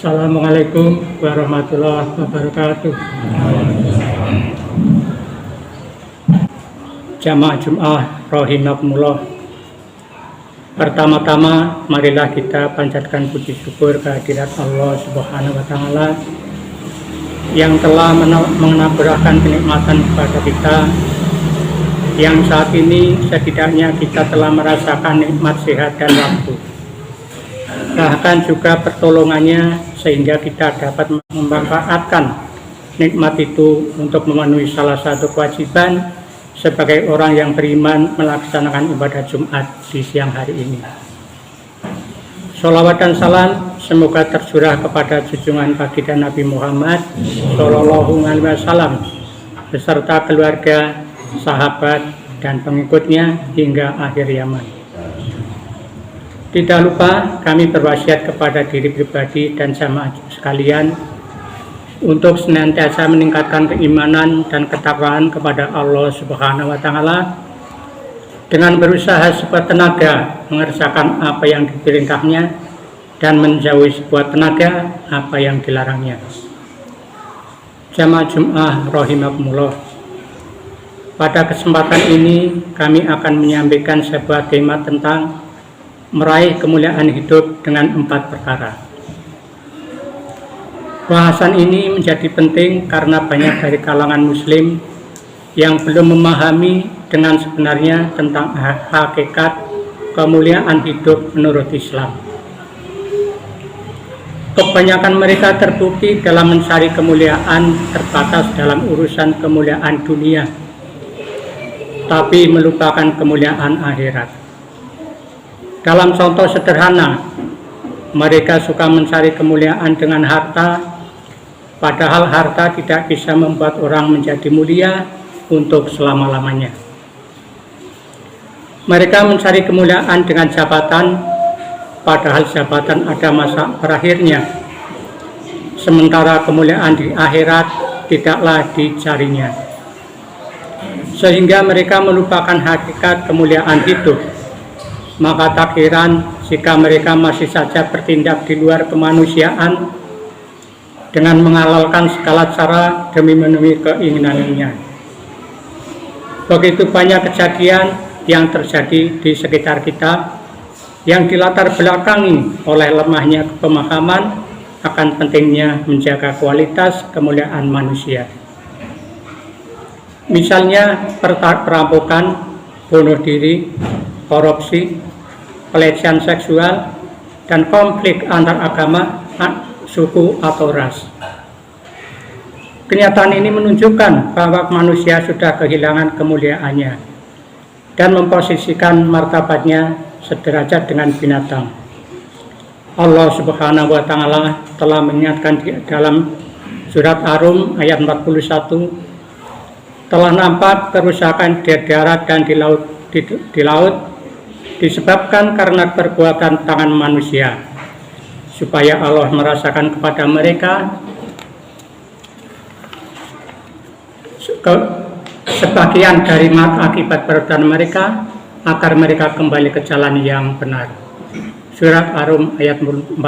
Assalamualaikum warahmatullahi wabarakatuh. Jamaah Jum'ah rahimakumullah. Pertama-tama marilah kita panjatkan puji syukur kehadirat Allah Subhanahu wa taala yang telah menganugerahkan kenikmatan kepada kita, yang saat ini setidaknya kita telah merasakan nikmat sehat dan waktu, bahkan juga pertolongannya sehingga kita dapat memanfaatkan nikmat itu untuk memenuhi salah satu kewajiban sebagai orang yang beriman melaksanakan ibadah Jumat di siang hari ini. Sholawat dan salam semoga tercurah kepada junjungan baginda Nabi Muhammad Shallallahu Alaihi Wasallam beserta keluarga, sahabat, dan pengikutnya hingga akhir zaman. Tidak lupa kami berwasiat kepada diri pribadi dan jamaah sekalian untuk senantiasa meningkatkan keimanan dan ketakwaan kepada Allah Subhanahu wa taala dengan berusaha sekuat tenaga mengerjakan apa yang diperintahnya dan menjauhi sekuat tenaga apa yang dilarangnya. Jamaah Jum'ah rahimakumullah. Pada kesempatan ini kami akan menyampaikan sebuah tema tentang meraih kemuliaan hidup dengan 4 perkara. Bahasan ini menjadi penting karena banyak dari kalangan muslim yang belum memahami dengan sebenarnya tentang hakikat kemuliaan hidup menurut Islam. Kebanyakan mereka terbukti dalam mencari kemuliaan terbatas dalam urusan kemuliaan dunia, tapi melupakan kemuliaan akhirat. Dalam contoh sederhana, mereka suka mencari kemuliaan dengan harta, padahal harta tidak bisa membuat orang menjadi mulia untuk selama-lamanya. Mereka mencari kemuliaan dengan jabatan, padahal jabatan ada masa berakhirnya. Sementara kemuliaan di akhirat tidaklah dicarinya. Sehingga mereka melupakan hakikat kemuliaan hidup. Maka tak heran jika mereka masih saja bertindak di luar kemanusiaan dengan menghalalkan segala cara demi memenuhi keinginannya. Begitu banyak kejadian yang terjadi di sekitar kita yang dilatar belakangi oleh lemahnya pemahaman akan pentingnya menjaga kualitas kemuliaan manusia. Misalnya perampokan, bunuh diri, korupsi, pelecehan seksual, dan konflik antar agama, suku, atau ras. Kenyataan ini menunjukkan bahwa manusia sudah kehilangan kemuliaannya dan memposisikan martabatnya sederajat dengan binatang. Allah Subhanahu wa taala telah mengingatkan di dalam surat Ar-Rum ayat 41, telah nampak kerusakan di darat dan di laut disebabkan karena perbuatan tangan manusia, supaya Allah merasakan kepada mereka sebagian dari akibat perbuatan mereka, agar mereka kembali ke jalan yang benar. Surat Ar-Rum ayat 41.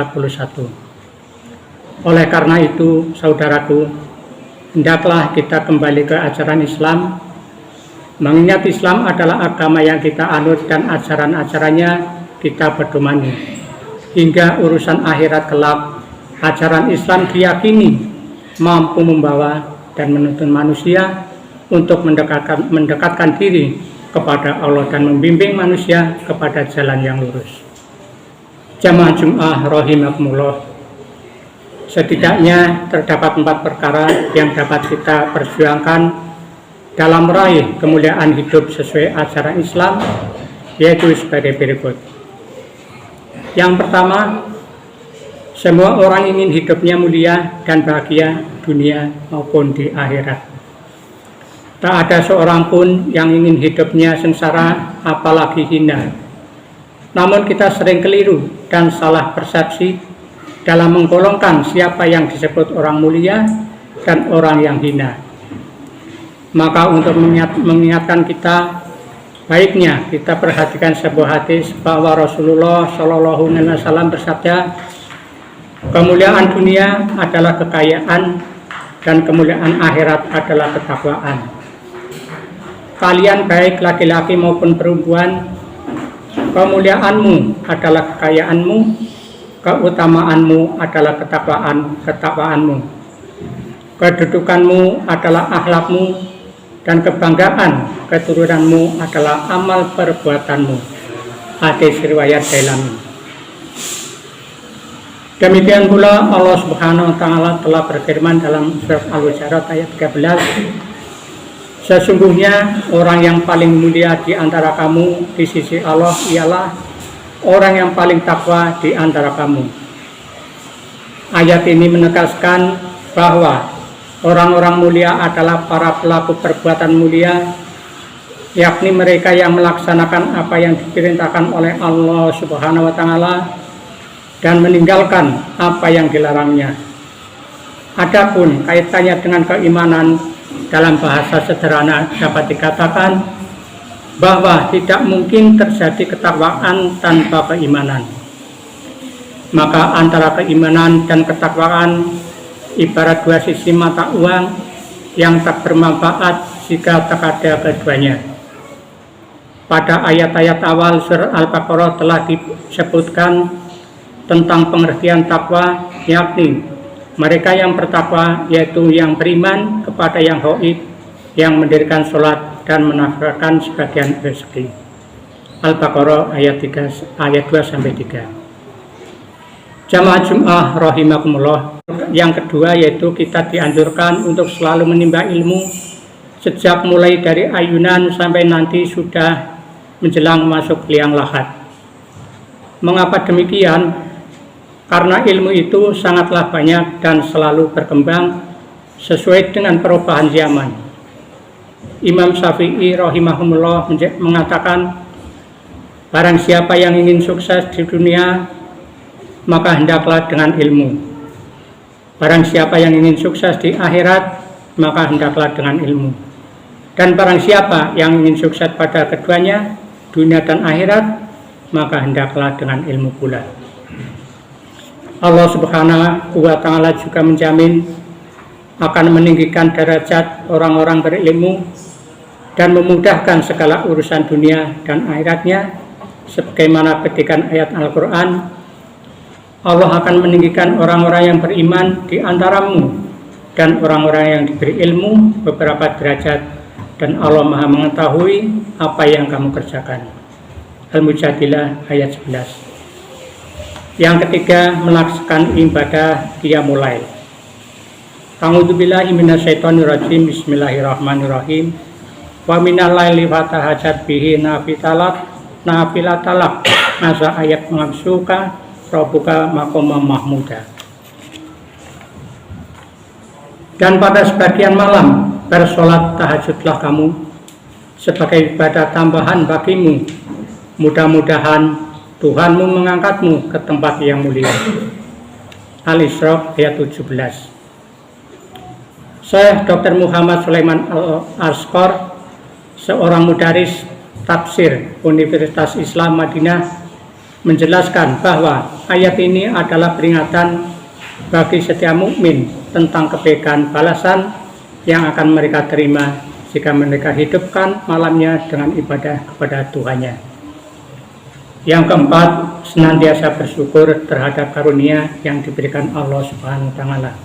Oleh karena itu, saudaraku, hendaklah kita kembali ke ajaran Islam, mengingat Islam adalah agama yang kita anut dan ajaran-ajarannya kita pedomani. Hingga urusan akhirat kelak, ajaran Islam diyakini mampu membawa dan menuntun manusia untuk mendekatkan diri kepada Allah dan membimbing manusia kepada jalan yang lurus. Jamaah Jum'ah rahimakumullah. Setidaknya terdapat 4 perkara yang dapat kita perjuangkan dalam meraih kemuliaan hidup sesuai ajaran Islam, yaitu sebagai berikut. Yang pertama, semua orang ingin hidupnya mulia dan bahagia dunia maupun di akhirat. Tak ada seorang pun yang ingin hidupnya sengsara, apalagi hina. Namun kita sering keliru dan salah persepsi dalam menggolongkan siapa yang disebut orang mulia dan orang yang hina. Maka untuk mengingatkan kita, baiknya kita perhatikan sebuah hadis bahwa Rasulullah Shallallahu Alaihi Wasallam bersabda, Kemuliaan dunia adalah kekayaan dan kemuliaan akhirat adalah ketakwaan. Kalian baik laki-laki maupun perempuan, kemuliaanmu adalah kekayaanmu, keutamaanmu adalah ketakwaanmu, kedudukanmu adalah akhlakmu, dan kebanggaan keturunanmu adalah amal perbuatanmu. Hadis riwayat Dailami. Demikian pula Allah Subhanahu wa taala telah berfirman dalam surat Al-Hujurat ayat 13, sesungguhnya orang yang paling mulia di antara kamu di sisi Allah ialah orang yang paling takwa di antara kamu. Ayat ini menegaskan bahwa orang-orang mulia adalah para pelaku perbuatan mulia, yakni mereka yang melaksanakan apa yang diperintahkan oleh Allah Subhanahu wa taala dan meninggalkan apa yang dilarangnya. Adapun kaitannya dengan keimanan, dalam bahasa sederhana dapat dikatakan bahwa tidak mungkin terjadi ketakwaan tanpa keimanan. Maka antara keimanan dan ketakwaan ibarat dua sisi mata uang yang tak bermanfaat jika tak ada keduanya. Pada ayat-ayat awal surah Al-Baqarah telah disebutkan tentang pengertian takwa, yakni mereka yang bertakwa yaitu yang beriman kepada yang gaib, yang mendirikan sholat dan menafkahkan sebagian rezeki. Al-Baqarah ayat 2-3. Jamaah Jum'ah rahimakumullah. Yang kedua yaitu kita dianjurkan untuk selalu menimba ilmu sejak mulai dari ayunan sampai nanti sudah menjelang masuk liang lahat. Mengapa demikian? Karena ilmu itu sangatlah banyak dan selalu berkembang sesuai dengan perubahan zaman. Imam Syafi'i rahimahumullah mengatakan, barang siapa yang ingin sukses di dunia, maka hendaklah dengan ilmu. Barang siapa yang ingin sukses di akhirat, maka hendaklah dengan ilmu. Dan barang siapa yang ingin sukses pada keduanya, dunia dan akhirat, maka hendaklah dengan ilmu pula. Allah Subhanahu wa taala juga menjamin akan meninggikan derajat orang-orang berilmu dan memudahkan segala urusan dunia dan akhiratnya, sebagaimana petikan ayat Al-Quran, Allah akan meninggikan orang-orang yang beriman di antaramu dan orang-orang yang diberi ilmu beberapa derajat, dan Allah Maha mengetahui apa yang kamu kerjakan. Al-Mujadilah ayat 11. Yang ketiga, melaksanakan ibadah qiyamul lail. A'udzubillahi minasyaitonirrajim. Bismillahirrahmanirrahim. Wa minal laili fatahajat bihi nafilatalak asa ayat mengabsuka rabbuka maqama mahmuda. Dan pada sebagian malam bersolat tahajudlah kamu sebagai ibadah tambahan bagimu. Mudah-mudahan Tuhanmu mengangkatmu ke tempat yang mulia. Al-Isra ayat 17. Syekh Dr. Muhammad Sulaiman Al-Asqar, seorang mudaris tafsir Universitas Islam Madinah, menjelaskan bahwa ayat ini adalah peringatan bagi setiap mukmin tentang kebaikan balasan yang akan mereka terima jika mereka hidupkan malamnya dengan ibadah kepada Tuhannya. Yang keempat, senantiasa bersyukur terhadap karunia yang diberikan Allah Subhanahu wa taala.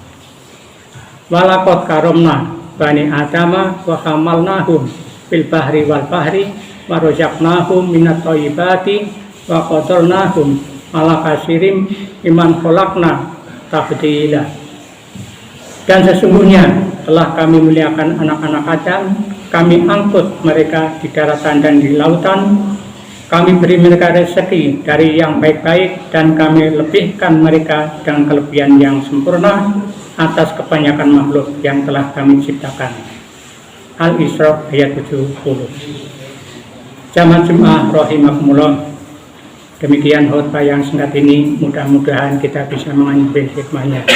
Walaqad karomna bani adama wa hamalnahum fil bahri wal bahri wa razaqnahum minat thayyibati wa qadarnahum ala katsirin mimman khalaqna tafdila. Dan sesungguhnya telah kami muliakan anak-anak Adam, kami angkut mereka di daratan dan di lautan. Kami beri mereka rezeki dari yang baik-baik dan kami lebihkan mereka dengan kelebihan yang sempurna atas kebanyakan makhluk yang telah kami ciptakan. Al-Isra ayat 70. Jamaah Jum'ah rahimakumullah. Demikian khutbah yang singkat ini, mudah-mudahan kita bisa mengambil hikmahnya.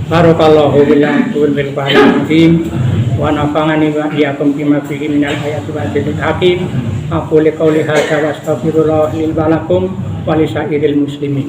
Barakallahu billahi bil Qur'anil wa nafa'ani wa iyyakum bima fihi minal ayati wa dzikril hakim. Aku qouli hadza wa astaghfirullah li wa lakum wa li sairil muslimin.